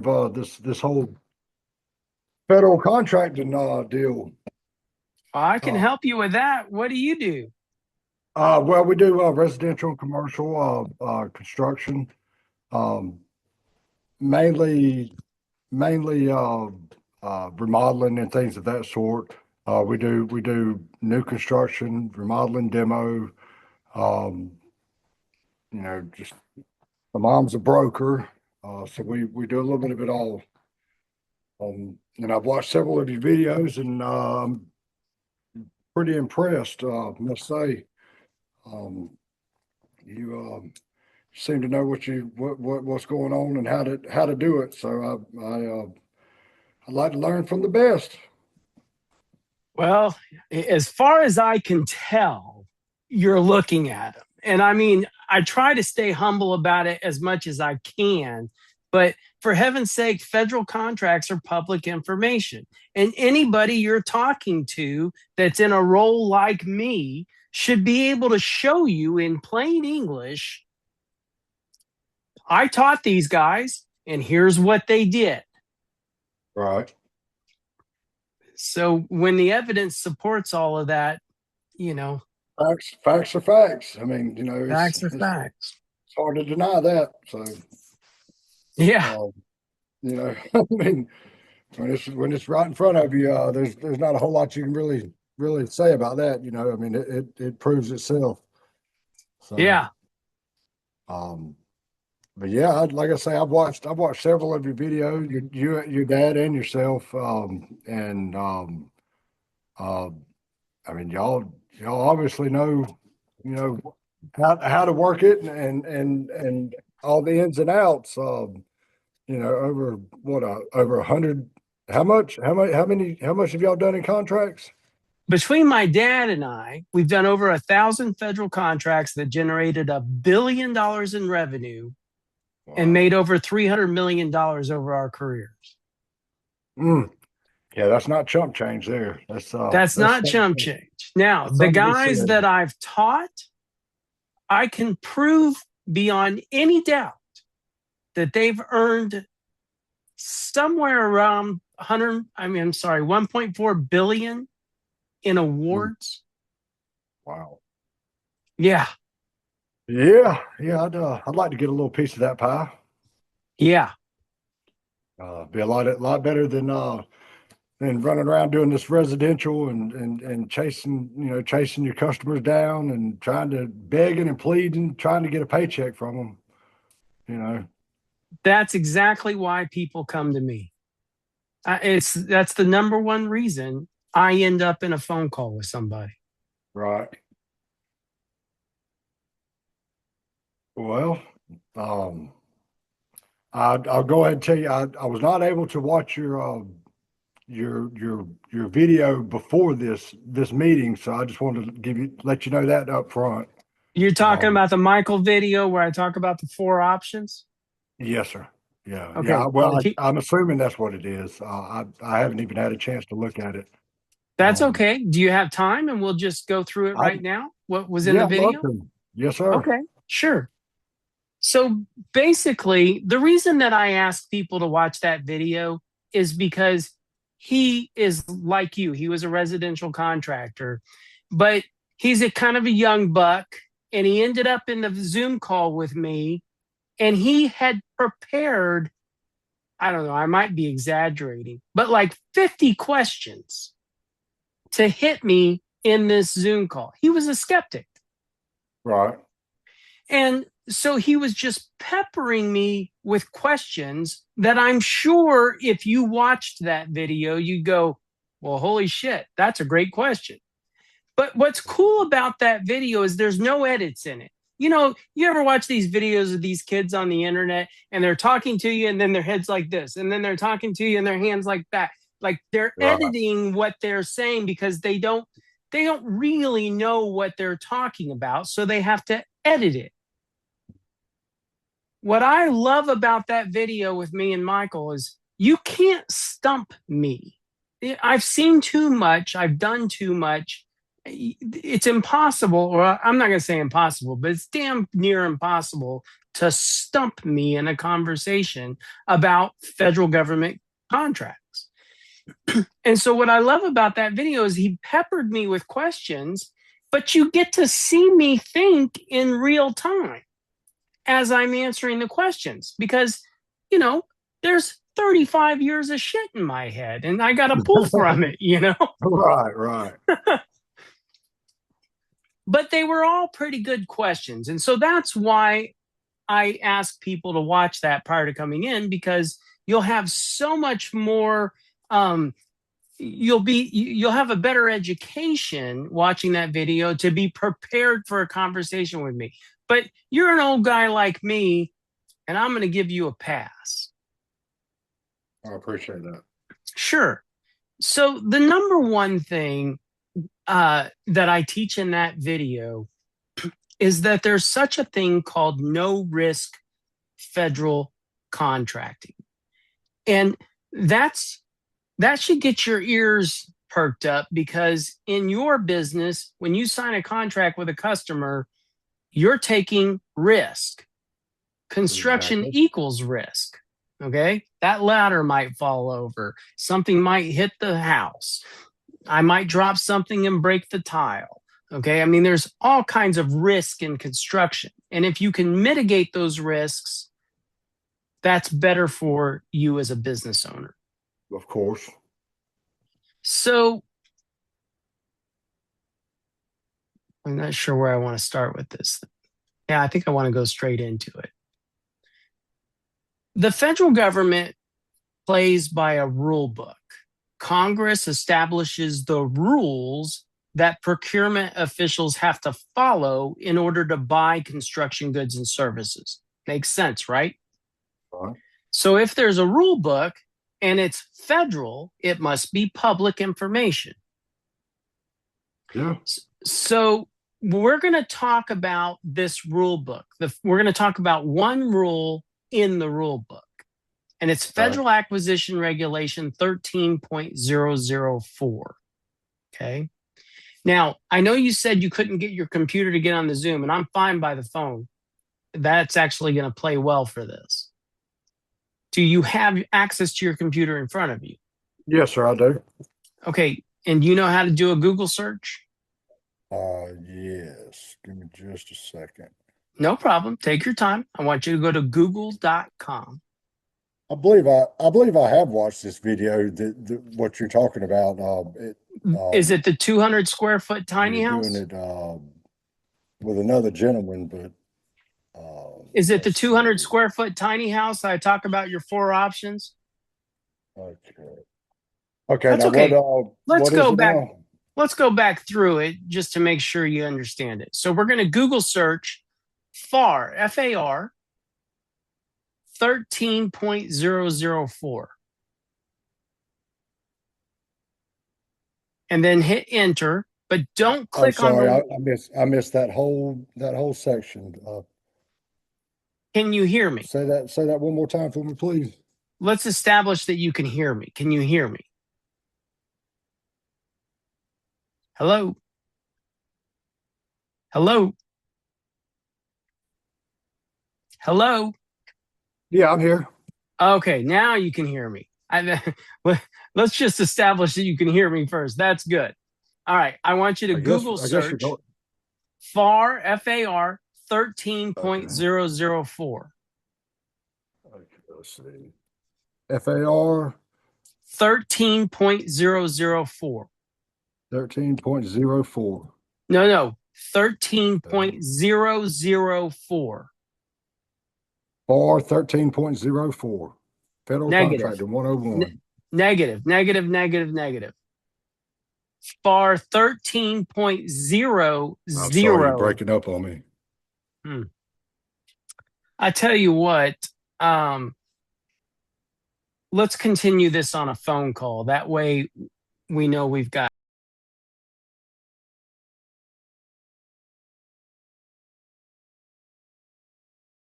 this whole federal contracting deal. I can Uh, help you with that. What do you do? well, we do residential and commercial construction, um, mainly remodeling and things of that sort. We do new construction, remodeling, demo. Um, just my mom's a broker, so we do a little bit of it all. And I've watched several of your videos, and pretty impressed, must say. Um, you seem to know what's going on and how to do it. So I'd like to learn from the best. Well, as far as I can tell, you're looking at them. And I mean, I try to stay humble about it as much as I can. But for heaven's sake, federal contracts are public information. And anybody you're talking to that's in a role like me should be able to show you in plain English. I taught these guys, and here's what they did. Right. So when the evidence supports all of that, you know, Facts are facts. I mean, facts are facts. it's hard to deny that. So, Yeah. um, I mean, when it's right in front of you, there's not a whole lot you can really say about that. I mean, it proves itself. So, Yeah. um, but yeah, like I say, I've watched several of your videos, your dad and yourself, and uh, I mean, y'all obviously know, how to work it and all the ins and outs. Over over 100. How much have y'all done in contracts? Between my dad and I, we've done over 1,000 federal contracts that generated $1 billion in revenue and Wow. made over $300 million over our careers. Mm. Yeah, that's not chump change there. That's That's not chump change. Now, the something to be guys said. that I've taught, I can prove beyond any doubt that they've earned somewhere around 1.4 billion in Mm. awards. Wow. Yeah. Yeah. I'd like to get a little piece of that pie. Yeah. Be a lot better than running around doing this residential and chasing your customers down and trying to begging and pleading, trying to get a paycheck from them. You know, That's exactly why people come to me. That's the number one reason I end up in a phone call with somebody. right? Well, um, I'll go ahead and tell you, I was not able to watch your video before this meeting, so I just wanted to let you know that up front. You're talking Um, about the Michael video where I talk about the four options? yes, sir. Yeah. Okay. Well, I'm assuming that's what it is. I haven't even had a chance to look at it. That's Um, okay. Do you have time and we'll just go through it I right now? What was in Yeah, the I'd love video? to. Yes, sir. Okay, sure. So basically, the reason that I ask people to watch that video is because he is like you. He was a residential contractor, but he's a kind of a young buck, and he ended up in the Zoom call with me, and he had prepared, I don't know, I might be exaggerating, but like 50 questions to hit me in this Zoom call. He was a skeptic. Right. And so he was just peppering me with questions that I'm sure if you watched that video, you'd go, well, holy shit, that's a great question. But what's cool about that video is there's no edits in it. You ever watch these videos of these kids on the internet and they're talking to you and then their head's like this, and then they're talking to you and their hands like that. Like they're Right. editing what they're saying because they don't really know what they're talking about, so they have to edit it. What I love about that video with me and Michael is you can't stump me. I've seen too much. I've done too much. It's impossible, or I'm not going to say impossible, but it's damn near impossible to stump me in a conversation about federal government contracts. And so what I love about that video is he peppered me with questions, but you get to see me think in real time as I'm answering the questions because, there's 35 years of shit in my head and I got to pull from it, Right, right. But they were all pretty good questions. And so that's why I ask people to watch that prior to coming in, because you'll have so much more, you'll have a better education watching that video to be prepared for a conversation with me. But you're an old guy like me, and I'm going to give you a pass. I appreciate that. Sure. So the number one thing that I teach in that video is that there's such a thing called no risk federal contracting. And that should get your ears perked up, because in your business, when you sign a contract with a customer, you're taking risk. Construction equals risk. Okay. That ladder might fall over. Something might hit the house. I might drop something and break the tile. Okay. I mean, there's all kinds of risk in construction. And if you can mitigate those risks, that's better for you as a business owner. Of course. So I'm not sure where I want to start with this. Yeah, I think I want to go straight into it. The federal government plays by a rule book. Congress establishes the rules that procurement officials have to follow in order to buy construction goods and services. Makes sense, right? Right. So if there's a rule book and it's federal, it must be public information. Yeah. So we're going to talk about this rule book. We're going to talk about one rule in the rule book, and it's Federal Acquisition Regulation 13.004. Okay. Now, I know you said you couldn't get your computer to get on the Zoom, and I'm fine by the phone. That's actually going to play well for this. Do you have access to your computer in front of you? Yes, sir, I do. Okay. And do you know how to do a Google search? Yes. Give me just a second. No problem. Take your time. I want you to go to google.com. I believe I have watched this video. What you're talking about. Is it the 200 square foot tiny house? Doing it with another gentleman, but is it the 200 square foot tiny house? I talk about your 4 options. Okay. Okay. That's now okay. Let's go back. Now? Let's go back through it just to make sure you understand it. So we're going to Google search FAR, F-A-R, 13.004. And then hit enter, but don't click on the... I missed that whole section. Can you hear me? Say that one more time for me, please. Let's establish that you can hear me. Can you hear me? Hello? Hello? Hello? Yeah, I'm here. Okay, now you can hear me. Let's just establish that you can hear me first. That's good. All right, I want you to Google search FAR, F-A-R, 13.004. Okay, let's see. F-A-R? 13.004. 13.04. No, 13.004. FAR 13.04. Federal Contractor 101. Negative. FAR 13.00. I'm sorry, you're breaking up on me. I tell you what, let's continue this on a phone call. That way we know we've got